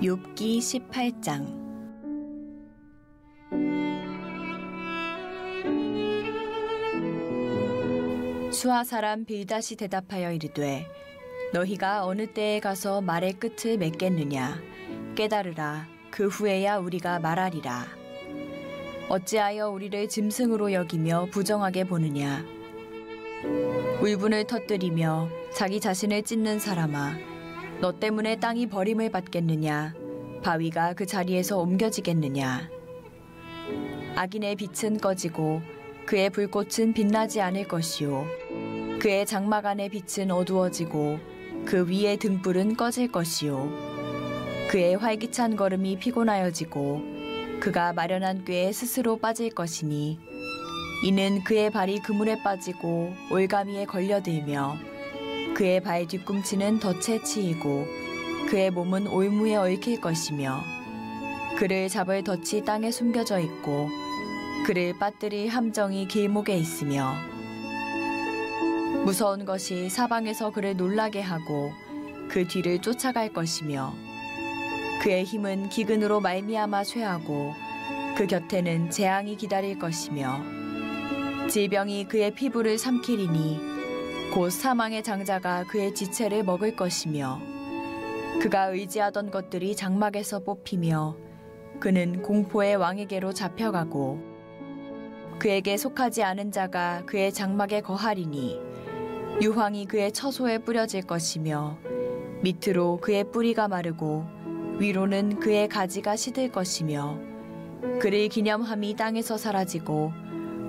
욥기 18장. 수아 사람 빌닷이 대답하여 이르되 너희가 어느 때에 가서 말의 끝을 맺겠느냐. 깨달으라. 그 후에야 우리가 말하리라. 어찌하여 우리를 짐승으로 여기며 부정하게 보느냐. 울분을 터뜨리며 자기 자신을 찢는 사람아, 너 때문에 땅이 버림을 받겠느냐. 바위가 그 자리에서 옮겨지겠느냐. 악인의 빛은 꺼지고 그의 불꽃은 빛나지 않을 것이요, 그의 장막 안의 빛은 어두워지고 그 위의 등불은 꺼질 것이요, 그의 활기찬 걸음이 피곤하여지고 그가 마련한 꾀에 스스로 빠질 것이니, 이는 그의 발이 그물에 빠지고 올가미에 걸려들며 그의 발 뒤꿈치는 덫에 치이고 그의 몸은 올무에 얽힐 것이며, 그를 잡을 덫이 땅에 숨겨져 있고 그를 빠뜨릴 함정이 길목에 있으며, 무서운 것이 사방에서 그를 놀라게 하고 그 뒤를 쫓아갈 것이며, 그의 힘은 기근으로 말미암아 쇠하고 그 곁에는 재앙이 기다릴 것이며, 질병이 그의 피부를 삼키리니 곧 사망의 장자가 그의 지체를 먹을 것이며, 그가 의지하던 것들이 장막에서 뽑히며 그는 공포의 왕에게로 잡혀가고, 그에게 속하지 않은 자가 그의 장막에 거하리니 유황이 그의 처소에 뿌려질 것이며 밑으로 그의 뿌리가 마르고 위로는 그의 가지가 시들 것이며, 그를 기념함이 땅에서 사라지고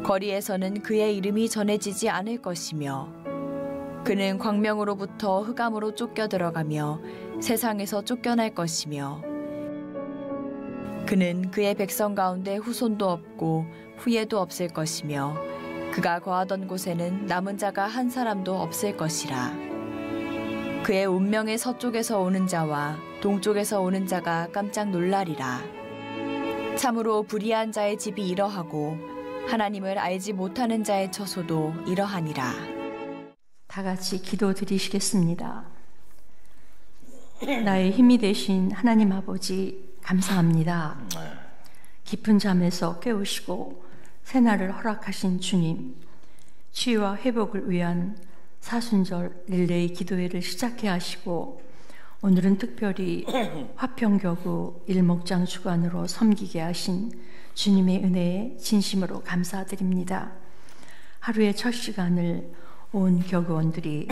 거리에서는 그의 이름이 전해지지 않을 것이며, 그는 광명으로부터 흑암으로 쫓겨 들어가며 세상에서 쫓겨날 것이며, 그는 그의 백성 가운데 후손도 없고 후예도 없을 것이며, 그가 거하던 곳에는 남은 자가 한 사람도 없을 것이라. 그의 운명의 서쪽에서 오는 자와 동쪽에서 오는 자가 깜짝 놀라리라. 참으로 불의한 자의 집이 이러하고 하나님을 알지 못하는 자의 처소도 이러하니라. 다 같이 기도드리시겠습니다. 나의 힘이 되신 하나님 아버지, 감사합니다. 깊은 잠에서 깨우시고 새날을 허락하신 주님, 치유와 회복을 위한 사순절 릴레이 기도회를 시작해 하시고 오늘은 특별히 화평교구 일목장 주관으로 섬기게 하신 주님의 은혜에 진심으로 감사드립니다. 하루의 첫 시간을 온 교구원들이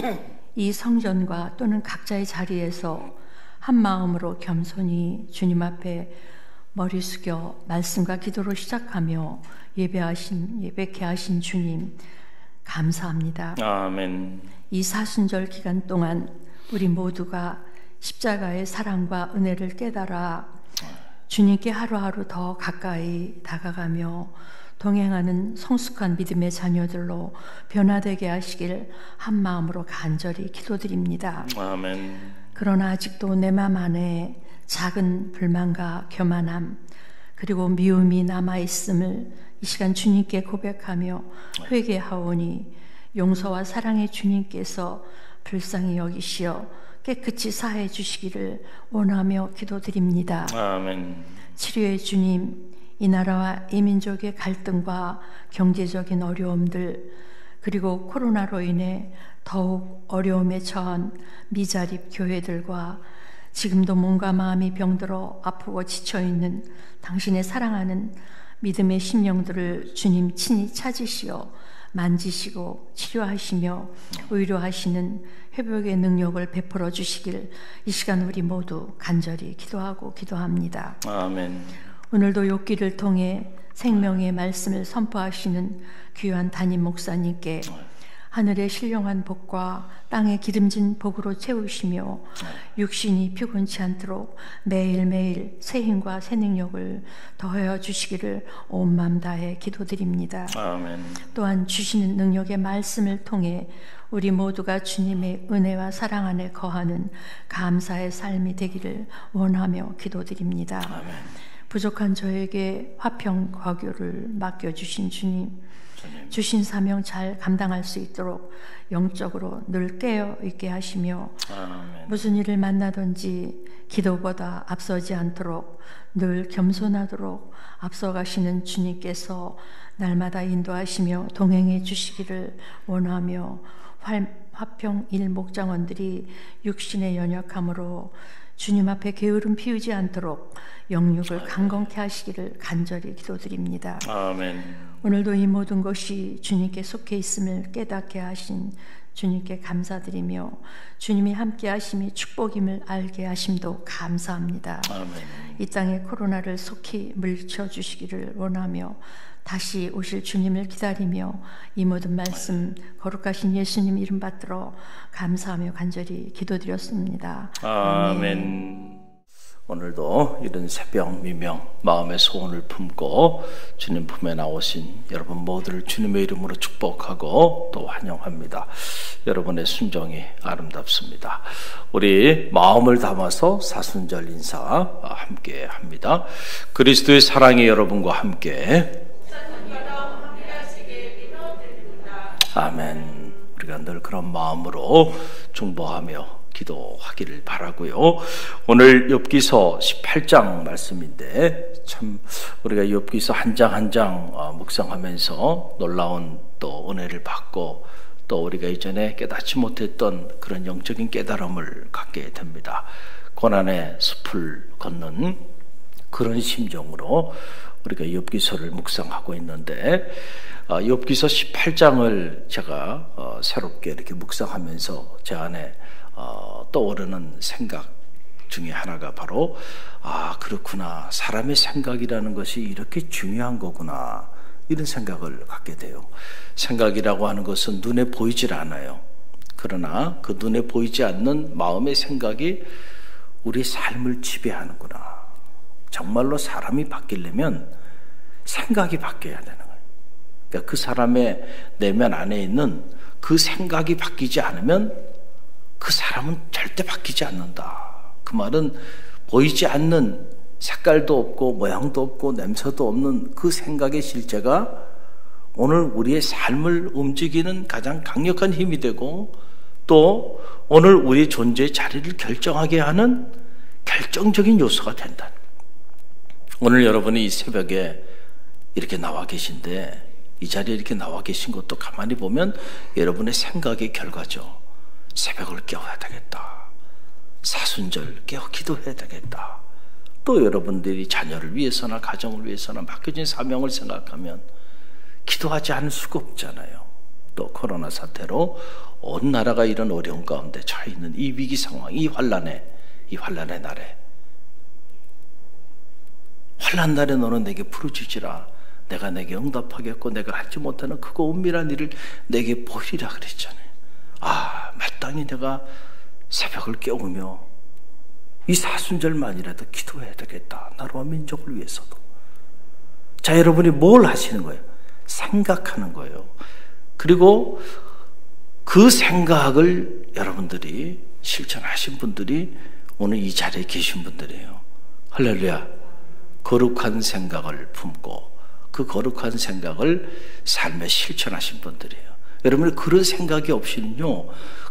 이 성전과 또는 각자의 자리에서 한 마음으로 겸손히 주님 앞에 머리 숙여 말씀과 기도로 시작하며 예배케 하신 주님, 감사합니다. 아멘. 이 사순절 기간 동안 우리 모두가 십자가의 사랑과 은혜를 깨달아 주님께 하루하루 더 가까이 다가가며 동행하는 성숙한 믿음의 자녀들로 변화되게 하시길 한 마음으로 간절히 기도드립니다. 아멘. 그러나 아직도 내 맘 안에 작은 불만과 교만함 그리고 미움이 남아있음을 이 시간 주님께 고백하며 회개하오니 용서와 사랑의 주님께서 불쌍히 여기시어 깨끗이 사해 주시기를 원하며 기도드립니다. 아멘. 치료의 주님, 이 나라와 이 민족의 갈등과 경제적인 어려움들 그리고 코로나로 인해 더욱 어려움에 처한 미자립 교회들과 지금도 몸과 마음이 병들어 아프고 지쳐있는 당신의 사랑하는 믿음의 심령들을 주님 친히 찾으시어 만지시고 치료하시며 의료하시는 회복의 능력을 베풀어 주시길 이 시간 우리 모두 간절히 기도하고 기도합니다. 아멘. 오늘도 욥기를 통해 생명의 말씀을 선포하시는 귀한 담임 목사님께 하늘의 신령한 복과 땅의 기름진 복으로 채우시며 육신이 피곤치 않도록 매일매일 새 힘과 새 능력을 더하여 주시기를 온 마음 다해 기도드립니다. 아멘. 또한 주시는 능력의 말씀을 통해 우리 모두가 주님의 은혜와 사랑 안에 거하는 감사의 삶이 되기를 원하며 기도드립니다. 아멘. 부족한 저에게 화평 과교를 맡겨주신 주님, 주신 사명 잘 감당할 수 있도록 영적으로 늘 깨어 있게 하시며 무슨 일을 만나든지 기도보다 앞서지 않도록 늘 겸손하도록 앞서가시는 주님께서 날마다 인도하시며 동행해 주시기를 원하며 화평 일목장원들이 육신의 연약함으로 주님 앞에 게으름 피우지 않도록 영육을 강건케 하시기를 간절히 기도드립니다. 아멘. 오늘도 이 모든 것이 주님께 속해 있음을 깨닫게 하신 주님께 감사드리며 주님이 함께 하심이 축복임을 알게 하심도 감사합니다. 아멘. 이 땅의 코로나를 속히 물리쳐 주시기를 원하며 다시 오실 주님을 기다리며 이 모든 말씀 거룩하신 예수님 이름 받들어 감사하며 간절히 기도드렸습니다. 아멘. 오늘도 이런 새벽 미명 마음의 소원을 품고 주님 품에 나오신 여러분 모두를 주님의 이름으로 축복하고 또 환영합니다. 여러분의 순종이 아름답습니다. 우리 마음을 담아서 사순절 인사 함께 합니다. 그리스도의 사랑이 여러분과 함께. 아멘. 우리가 늘 그런 마음으로 중보하며 기도하기를 바라고요. 오늘 욥기서 18장 말씀인데 참 우리가 욥기서 한 장 한 장 묵상하면서 놀라운 또 은혜를 받고 또 우리가 이전에 깨닫지 못했던 그런 영적인 깨달음을 갖게 됩니다. 고난의 숲을 걷는 그런 심정으로 우리가 욥기서를 묵상하고 있는데 욥기서 18장을 제가 새롭게 이렇게 묵상하면서 제 안에 떠오르는 생각 중에 하나가 바로 그렇구나, 사람의 생각이라는 것이 이렇게 중요한 거구나, 이런 생각을 갖게 돼요. 생각이라고 하는 것은 눈에 보이질 않아요. 그러나 그 눈에 보이지 않는 마음의 생각이 우리 삶을 지배하는구나. 정말로 사람이 바뀌려면 생각이 바뀌어야 되는 거예요. 그러니까 그 사람의 내면 안에 있는 그 생각이 바뀌지 않으면 그 사람은 절대 바뀌지 않는다. 그 말은 보이지 않는, 색깔도 없고 모양도 없고 냄새도 없는 그 생각의 실제가 오늘 우리의 삶을 움직이는 가장 강력한 힘이 되고 또 오늘 우리의 존재의 자리를 결정하게 하는 결정적인 요소가 된다. 오늘 여러분이 이 새벽에 이렇게 나와 계신데, 이 자리에 이렇게 나와 계신 것도 가만히 보면 여러분의 생각의 결과죠. 새벽을 깨워야 되겠다. 사순절 깨워 기도해야 되겠다. 또 여러분들이 자녀를 위해서나 가정을 위해서나 맡겨진 사명을 생각하면 기도하지 않을 수가 없잖아요. 또 코로나 사태로 온 나라가 이런 어려운 가운데 처해 있는 이 위기 상황, 이 환난의 날에, 환난 날에 너는 내게 부르짖으라. 내가 내게 응답하겠고 내가 하지 못하는 크고 은밀한 일을 내게 보이리라 그랬잖아요. 마땅히 내가 새벽을 깨우며 이 사순절만이라도 기도해야 되겠다. 나라와 민족을 위해서도. 자, 여러분이 뭘 하시는 거예요? 생각하는 거예요. 그리고 그 생각을 여러분들이 실천하신 분들이 오늘 이 자리에 계신 분들이에요. 할렐루야. 거룩한 생각을 품고 그 거룩한 생각을 삶에 실천하신 분들이에요. 여러분, 그런 생각이 없이는요,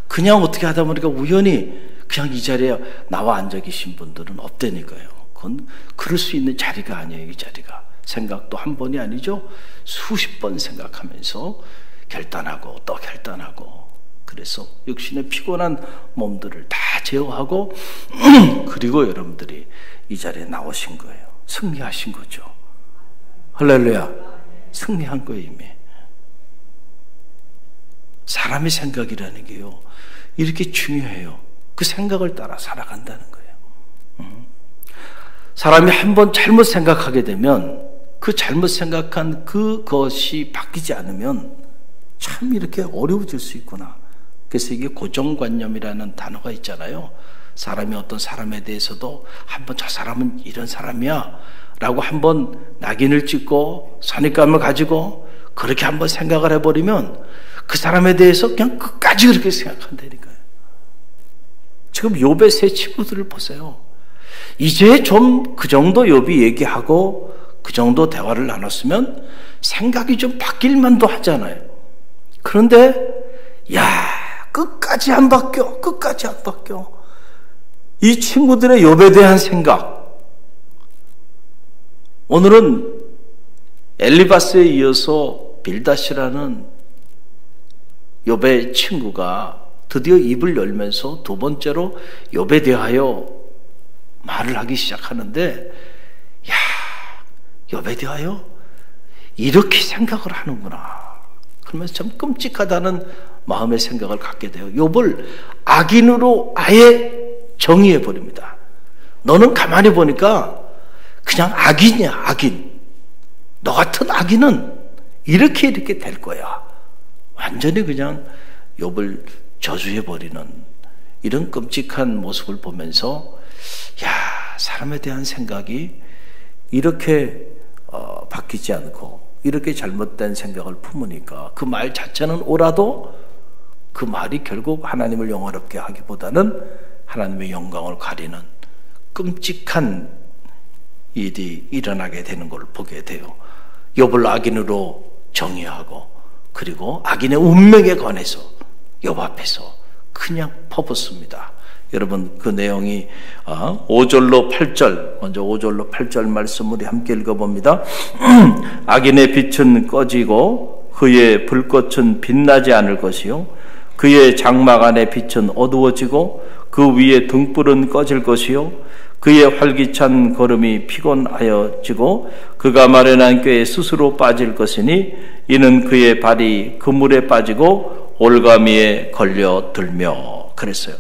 그냥 어떻게 하다 보니까 우연히 그냥 이 자리에 나와 앉아 계신 분들은 없다니까요. 그건 그럴 수 있는 자리가 아니에요. 이 자리가 생각도 한 번이 아니죠. 수십 번 생각하면서 결단하고 또 결단하고, 그래서 육신의 피곤한 몸들을 다 제어하고 그리고 여러분들이 이 자리에 나오신 거예요. 승리하신 거죠. 할렐루야. 승리한 거예요. 이미. 사람의 생각이라는 게요, 이렇게 중요해요. 그 생각을 따라 살아간다는 거예요. 사람이 한번 잘못 생각하게 되면 그 잘못 생각한 그것이 바뀌지 않으면 참 이렇게 어려워질 수 있구나. 그래서 이게 고정관념이라는 단어가 있잖아요. 사람이 어떤 사람에 대해서도 한번 저 사람은 이런 사람이야 라고 한번 낙인을 찍고 선입감을 가지고 그렇게 한번 생각을 해버리면 그 사람에 대해서 그냥 끝까지 그렇게 생각한다니까요. 지금 욥의 세 친구들을 보세요. 이제 좀 그 정도 욥이 얘기하고 그 정도 대화를 나눴으면 생각이 좀 바뀔 만도 하잖아요. 그런데 끝까지 안 바뀌어. 끝까지 안 바뀌어. 이 친구들의 욥에 대한 생각. 오늘은 엘리바스에 이어서 빌닷이라는 욥의 친구가 드디어 입을 열면서 두 번째로 욥에 대하여 말을 하기 시작하는데, 욥에 대하여 이렇게 생각을 하는구나. 그러면서 참 끔찍하다는 마음의 생각을 갖게 돼요. 욥을 악인으로 아예 정의해 버립니다. 너는 가만히 보니까 그냥 악인이야, 악인. 너 같은 악인은 이렇게 될 거야. 완전히 그냥 욥을 저주해 버리는 이런 끔찍한 모습을 보면서 사람에 대한 생각이 이렇게 바뀌지 않고 이렇게 잘못된 생각을 품으니까 그 말 자체는 옳아도 그 말이 결국 하나님을 영화롭게 하기보다는 하나님의 영광을 가리는 끔찍한 일이 일어나게 되는 걸 보게 돼요. 욥을 악인으로 정의하고 그리고 악인의 운명에 관해서 욥 앞에서 그냥 퍼붓습니다. 여러분 그 내용이 5절로 8절, 먼저 5절로 8절 말씀 우리 함께 읽어봅니다. 악인의 빛은 꺼지고 그의 불꽃은 빛나지 않을 것이요 그의 장막 안의 빛은 어두워지고 그 위에 등불은 꺼질 것이요 그의 활기찬 걸음이 피곤하여지고 그가 마련한 꾀에 스스로 빠질 것이니 이는 그의 발이 그물에 빠지고 올가미에 걸려들며. 그랬어요.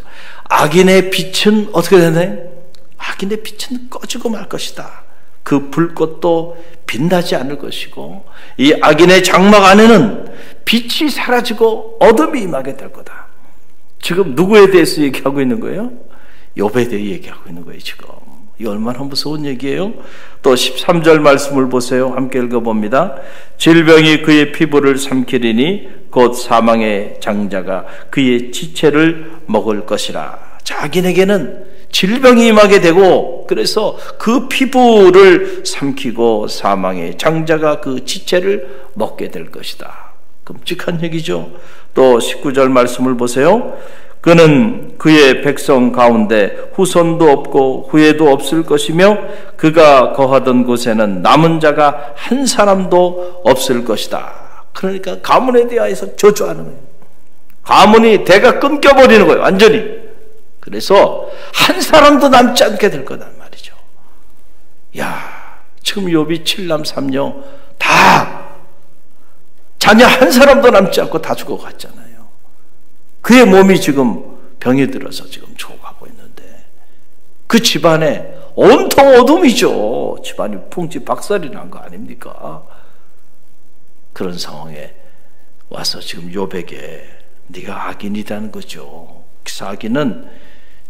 악인의 빛은 어떻게 되나요? 악인의 빛은 꺼지고 말 것이다. 그 불꽃도 빛나지 않을 것이고 이 악인의 장막 안에는 빛이 사라지고 어둠이 임하게 될 거다. 지금 누구에 대해서 얘기하고 있는 거예요? 욥에 대해 얘기하고 있는 거예요. 지금 이 얼마나 무서운 얘기예요. 또 13절 말씀을 보세요. 함께 읽어봅니다. 질병이 그의 피부를 삼키리니 곧 사망의 장자가 그의 지체를 먹을 것이라. 자기에게는 질병이 임하게 되고 그래서 그 피부를 삼키고 사망의 장자가 그 지체를 먹게 될 것이다. 끔찍한 얘기죠. 또 19절 말씀을 보세요. 그는 그의 백성 가운데 후손도 없고 후예도 없을 것이며 그가 거하던 곳에는 남은 자가 한 사람도 없을 것이다. 그러니까 가문에 대하여서 저주하는 거예요. 가문이 대가 끊겨버리는 거예요. 완전히. 그래서 한 사람도 남지 않게 될 거란 말이죠. 지금 욥이 7남 3녀 다 자녀 한 사람도 남지 않고 다 죽어갔잖아요. 그의 몸이 지금 병이 들어서 지금 죽어가고 있는데 그 집안에 온통 어둠이죠. 집안이 풍지박살이 난 거 아닙니까? 그런 상황에 와서 지금 욥에게 네가 악인이라는 거죠. 그래서 악인은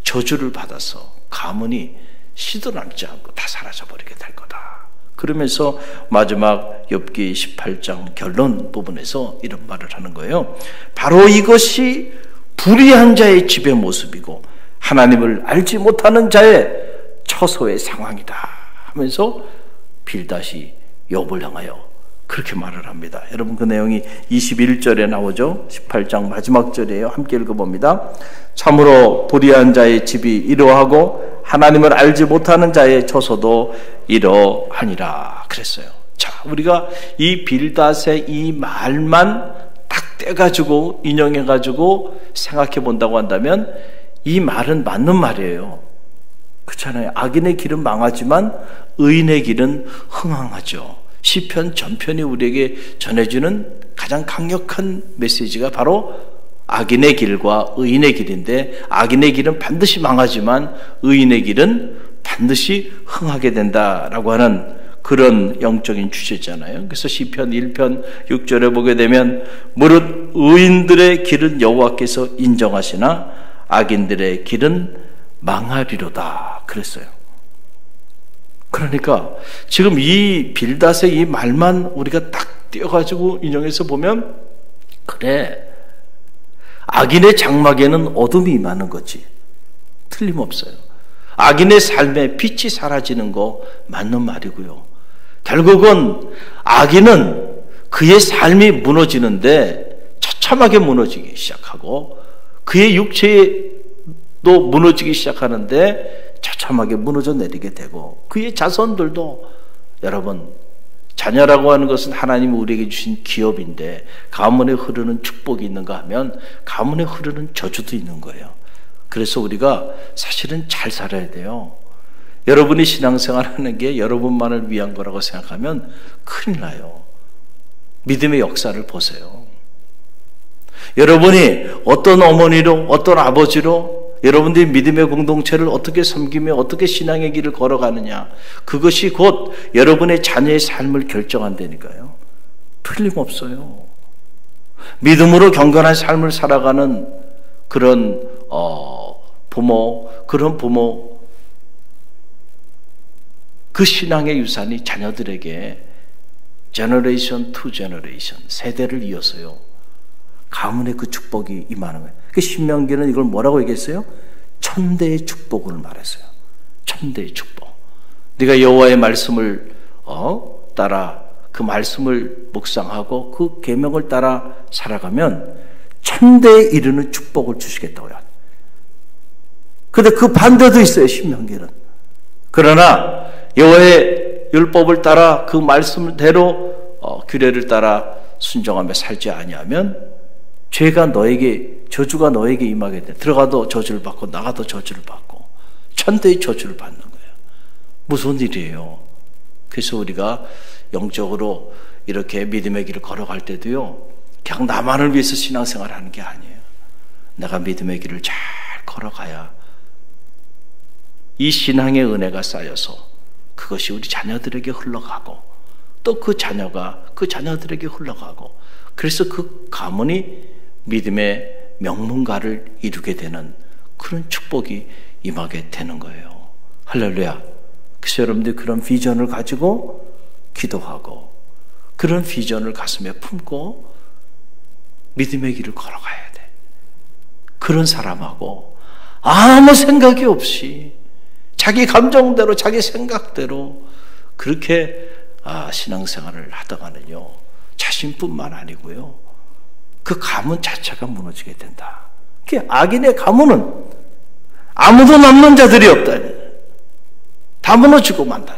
저주를 받아서 가문이 씨도 남지 않고 다 사라져버리게 될 거다. 그러면서 마지막 욥기 18장 결론 부분에서 이런 말을 하는 거예요. 바로 이것이 불의한 자의 집의 모습이고 하나님을 알지 못하는 자의 처소의 상황이다 하면서 빌닷이 욥을 향하여 그렇게 말을 합니다. 여러분 그 내용이 21절에 나오죠. 18장 마지막 절이에요. 함께 읽어봅니다. 참으로 불의한 자의 집이 이러하고 하나님을 알지 못하는 자의 처소도 이러하니라 그랬어요. 자, 우리가 이 빌닷의 이 말만 딱 떼가지고 인용해가지고 생각해 본다고 한다면 이 말은 맞는 말이에요. 그렇잖아요. 악인의 길은 망하지만 의인의 길은 흥황하죠. 시편 전편이 우리에게 전해주는 가장 강력한 메시지가 바로 악인의 길과 의인의 길인데 악인의 길은 반드시 망하지만 의인의 길은 반드시 흥하게 된다라고 하는 그런 영적인 주제잖아요. 그래서 시편 1편 6절에 보게 되면 무릇 의인들의 길은 여호와께서 인정하시나 악인들의 길은 망하리로다 그랬어요. 그러니까 지금 이 빌닷의 이 말만 우리가 딱 띄어가지고 인용해서 보면 그래 악인의 장막에는 어둠이 임하는 거지 틀림없어요. 악인의 삶에 빛이 사라지는 거 맞는 말이고요. 결국은 아기는 그의 삶이 무너지는데 처참하게 무너지기 시작하고 그의 육체도 무너지기 시작하는데 처참하게 무너져 내리게 되고 그의 자손들도 여러분 자녀라고 하는 것은 하나님이 우리에게 주신 기업인데 가문에 흐르는 축복이 있는가 하면 가문에 흐르는 저주도 있는 거예요. 그래서 우리가 사실은 잘 살아야 돼요. 여러분이 신앙생활하는 게 여러분만을 위한 거라고 생각하면 큰일 나요. 믿음의 역사를 보세요. 여러분이 어떤 어머니로 어떤 아버지로 여러분들이 믿음의 공동체를 어떻게 섬기며 어떻게 신앙의 길을 걸어가느냐, 그것이 곧 여러분의 자녀의 삶을 결정한다니까요. 틀림없어요. 믿음으로 경건한 삶을 살아가는 그런 부모, 그 신앙의 유산이 자녀들에게 제너레이션 투 제너레이션, 세대를 이어서요, 가문의 그 축복이 임하는 거예요. 그 신명기는 이걸 뭐라고 얘기했어요? 천대의 축복을 말했어요. 천대의 축복. 네가 여호와의 말씀을 따라 그 말씀을 묵상하고 그 계명을 따라 살아가면 천대에 이르는 축복을 주시겠다고요. 근데 그 반대도 있어요, 신명기는. 그러나 여호와의 율법을 따라 그 말씀대로 규례를 따라 순종하며 살지 아니하면 죄가 너에게, 저주가 너에게 임하게 돼. 들어가도 저주를 받고 나가도 저주를 받고 천대의 저주를 받는 거예요. 무서운 일이에요. 그래서 우리가 영적으로 이렇게 믿음의 길을 걸어갈 때도요, 그냥 나만을 위해서 신앙생활을 하는 게 아니에요. 내가 믿음의 길을 잘 걸어가야 이 신앙의 은혜가 쌓여서 그것이 우리 자녀들에게 흘러가고 또 그 자녀가 그 자녀들에게 흘러가고, 그래서 그 가문이 믿음의 명문가를 이루게 되는 그런 축복이 임하게 되는 거예요. 할렐루야. 그래서 여러분들 그런 비전을 가지고 기도하고 그런 비전을 가슴에 품고 믿음의 길을 걸어가야 돼. 그런 사람하고 아무 생각이 없이 자기 감정대로 자기 생각대로 그렇게 신앙생활을 하다가는요, 자신뿐만 아니고요, 그 가문 자체가 무너지게 된다. 악인의 가문은 아무도 남는 자들이 없다. 다 무너지고 만다.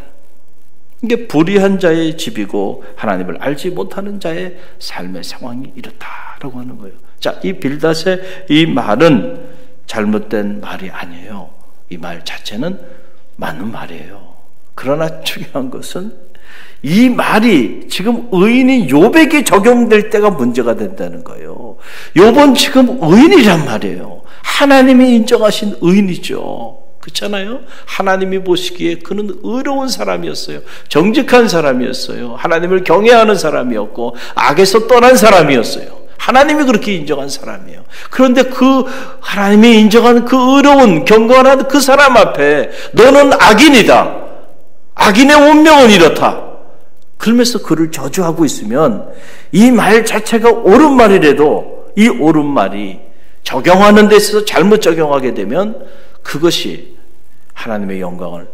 이게 불의한 자의 집이고 하나님을 알지 못하는 자의 삶의 상황이 이렇다라고 하는 거예요. 자, 이 빌닷의 이 말은 잘못된 말이 아니에요. 이 말 자체는 맞는 말이에요. 그러나 중요한 것은 이 말이 지금 의인인 욥에게 적용될 때가 문제가 된다는 거예요. 욥은 지금 의인이란 말이에요. 하나님이 인정하신 의인이죠. 그렇잖아요. 하나님이 보시기에 그는 의로운 사람이었어요. 정직한 사람이었어요. 하나님을 경외하는 사람이었고 악에서 떠난 사람이었어요. 하나님이 그렇게 인정한 사람이에요. 그런데 그 하나님이 인정한 그 의로운 경건한 그 사람 앞에 너는 악인이다, 악인의 운명은 이렇다, 그러면서 그를 저주하고 있으면 이 말 자체가 옳은 말이라도 이 옳은 말이 적용하는 데 있어서 잘못 적용하게 되면 그것이 하나님의 영광을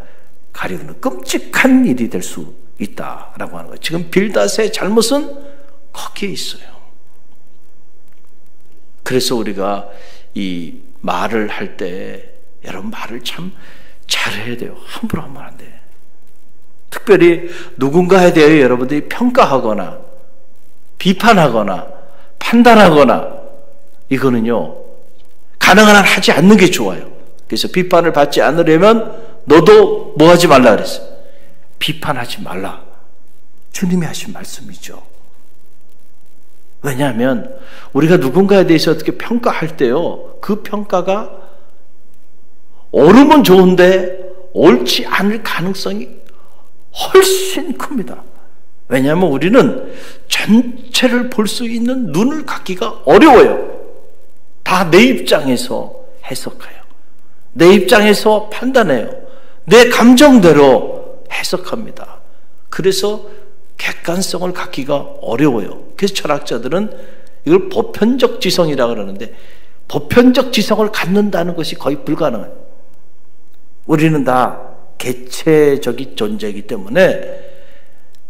가리는 끔찍한 일이 될 수 있다라고 하는 거예요. 지금 빌닷의 잘못은 거기에 있어요. 그래서 우리가 이 말을 할 때 여러분 말을 참 잘해야 돼요. 함부로 하면 안 돼요. 특별히 누군가에 대해 여러분들이 평가하거나 비판하거나 판단하거나 이거는요, 가능한 한 하지 않는 게 좋아요. 그래서 비판을 받지 않으려면 너도 뭐 하지 말라 그랬어요. 비판하지 말라. 주님이 하신 말씀이죠. 왜냐하면 우리가 누군가에 대해서 어떻게 평가할 때요, 그 평가가 옳으면 좋은데 옳지 않을 가능성이 훨씬 큽니다. 왜냐하면 우리는 전체를 볼 수 있는 눈을 갖기가 어려워요. 다 내 입장에서 해석해요. 내 입장에서 판단해요. 내 감정대로 해석합니다. 그래서 객관성을 갖기가 어려워요. 그래서 철학자들은 이걸 보편적 지성이라고 그러는데, 보편적 지성을 갖는다는 것이 거의 불가능해요. 우리는 다 개체적인 존재이기 때문에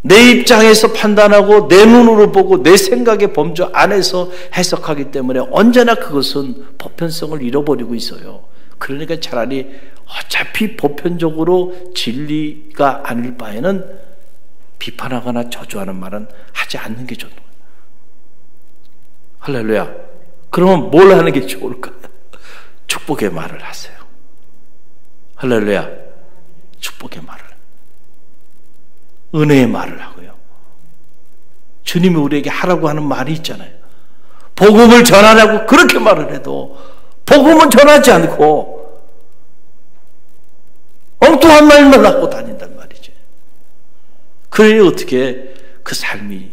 내 입장에서 판단하고 내 눈으로 보고 내 생각의 범주 안에서 해석하기 때문에 언제나 그것은 보편성을 잃어버리고 있어요. 그러니까 차라리 어차피 보편적으로 진리가 아닐 바에는 비판하거나 저주하는 말은 하지 않는 게 좋은 거예요. 할렐루야. 그러면 뭘 하는 게 좋을까요? 축복의 말을 하세요. 할렐루야. 축복의 말을, 은혜의 말을 하고요. 주님이 우리에게 하라고 하는 말이 있잖아요. 복음을 전하라고 그렇게 말을 해도 복음은 전하지 않고 엉뚱한 말만 하고 다닌단 말이죠. 그러니 어떻게 그 삶이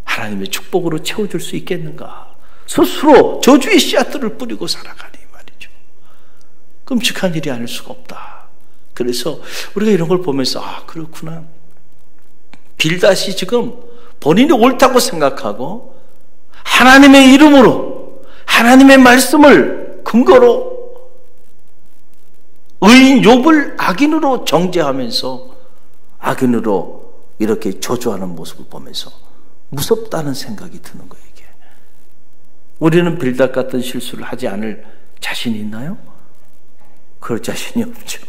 하나님의 축복으로 채워줄 수 있겠는가? 스스로 저주의 씨앗들을 뿌리고 살아가니 말이죠. 끔찍한 일이 아닐 수가 없다. 그래서 우리가 이런 걸 보면서 그렇구나. 빌닷이 지금 본인이 옳다고 생각하고 하나님의 이름으로 하나님의 말씀을 근거로 의인 욥을 악인으로 정죄하면서 악인으로 이렇게 저주하는 모습을 보면서 무섭다는 생각이 드는 거예요. 이게 우리는 빌닷 같은 실수를 하지 않을 자신이 있나요? 그럴 자신이 없죠.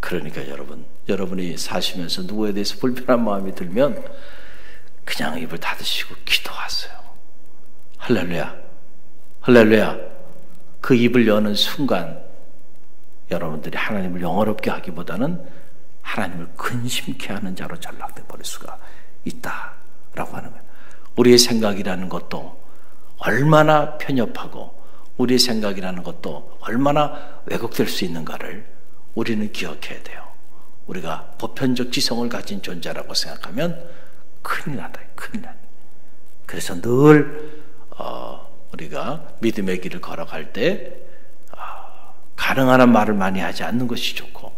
그러니까 여러분이 사시면서 누구에 대해서 불편한 마음이 들면 그냥 입을 닫으시고 기도하세요. 할렐루야. 할렐루야. 그 입을 여는 순간 여러분들이 하나님을 영어롭게 하기보다는 하나님을 근심케 하는 자로 전락돼 버릴 수가 있다라고 하는 거예요. 우리의 생각이라는 것도 얼마나 편협하고 우리의 생각이라는 것도 얼마나 왜곡될 수 있는가를 우리는 기억해야 돼요. 우리가 보편적 지성을 가진 존재라고 생각하면 큰일 난다. 큰일 난다. 그래서 늘 우리가 믿음의 길을 걸어갈 때 가능한 한 말을 많이 하지 않는 것이 좋고,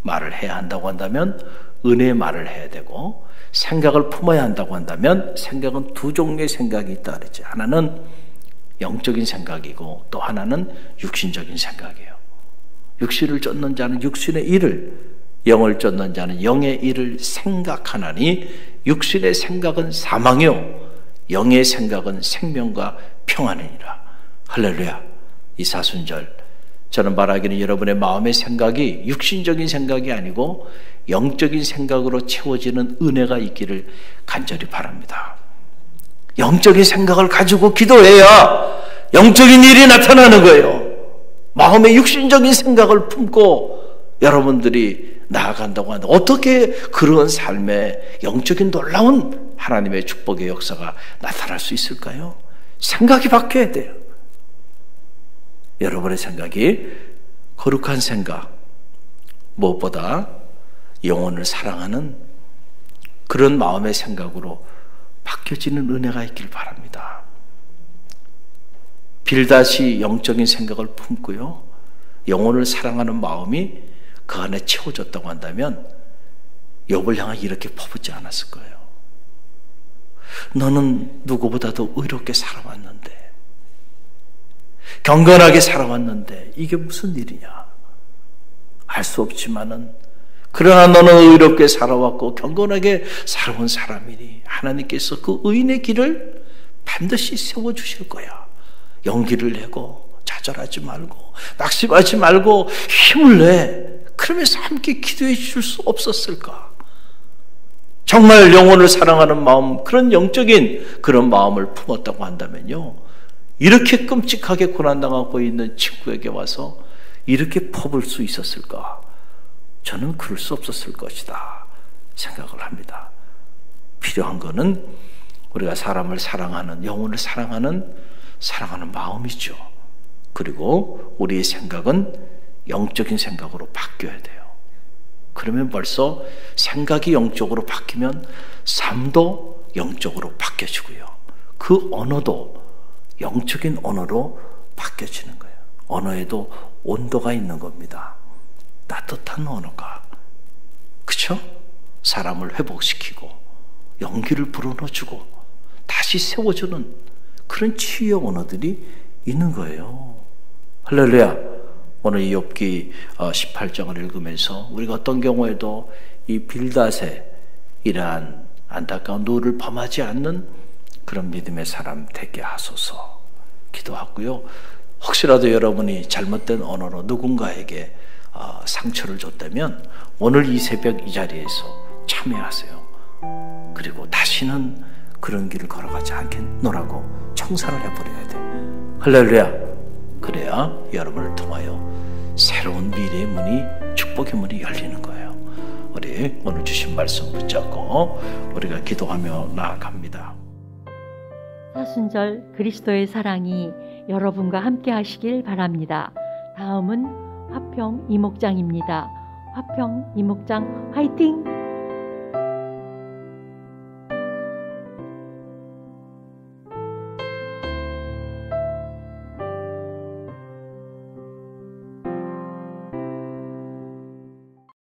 말을 해야 한다고 한다면 은혜의 말을 해야 되고, 생각을 품어야 한다고 한다면 생각은 두 종류의 생각이 있다 그랬지. 하나는 영적인 생각이고 또 하나는 육신적인 생각이에요. 육신을 쫓는 자는 육신의 일을, 영을 쫓는 자는 영의 일을 생각하나니 육신의 생각은 사망이요 영의 생각은 생명과 평안이니라. 할렐루야. 이 사순절 저는 말하기는 여러분의 마음의 생각이 육신적인 생각이 아니고 영적인 생각으로 채워지는 은혜가 있기를 간절히 바랍니다. 영적인 생각을 가지고 기도해야 영적인 일이 나타나는 거예요. 마음의 육신적인 생각을 품고 여러분들이 나아간다고 하는데 어떻게 그런 삶에 영적인 놀라운 하나님의 축복의 역사가 나타날 수 있을까요? 생각이 바뀌어야 돼요. 여러분의 생각이 거룩한 생각, 무엇보다 영혼을 사랑하는 그런 마음의 생각으로 바뀌어지는 은혜가 있길 바랍니다. 빌닷이 영적인 생각을 품고요, 영혼을 사랑하는 마음이 그 안에 채워졌다고 한다면 욥을 향해 이렇게 퍼붓지 않았을 거예요. 너는 누구보다도 의롭게 살아왔는데, 경건하게 살아왔는데 이게 무슨 일이냐? 알 수 없지만은 그러나 너는 의롭게 살아왔고 경건하게 살아온 사람이니 하나님께서 그 의인의 길을 반드시 세워주실 거야. 용기를 내고 좌절하지 말고 낙심하지 말고 힘을 내. 그러면서 함께 기도해 줄 수 없었을까? 정말 영혼을 사랑하는 마음, 그런 영적인 그런 마음을 품었다고 한다면요, 이렇게 끔찍하게 고난당하고 있는 친구에게 와서 이렇게 퍼볼 수 있었을까? 저는 그럴 수 없었을 것이다 생각을 합니다. 필요한 거는 우리가 사람을 사랑하는, 영혼을 사랑하는 마음이죠. 그리고 우리의 생각은 영적인 생각으로 바뀌어야 돼요. 그러면 벌써 생각이 영적으로 바뀌면 삶도 영적으로 바뀌어지고요, 그 언어도 영적인 언어로 바뀌어지는 거예요. 언어에도 온도가 있는 겁니다. 따뜻한 언어가, 그쵸? 사람을 회복시키고 용기를 불어넣어주고 다시 세워주는 그런 치유의 언어들이 있는 거예요. 할렐루야. 오늘 이 욥기 18장을 읽으면서 우리가 어떤 경우에도 이 빌닷의 이러한 안타까운 노를 범하지 않는 그런 믿음의 사람 되게 하소서 기도하고요. 혹시라도 여러분이 잘못된 언어로 누군가에게 상처를 줬다면 오늘 이 새벽 이 자리에서 참회하세요. 그리고 다시는 그런 길을 걸어가지 않겠노라고 청산을 해버려야 돼. 할렐루야. 그래야 여러분을 통하여 새로운 미래의 문이, 축복의 문이 열리는 거예요. 우리 오늘 주신 말씀 붙잡고 우리가 기도하며 나아갑니다. 사순절 그리스도의 사랑이 여러분과 함께 하시길 바랍니다. 다음은 화평 이목장입니다. 화평 이목장 화이팅!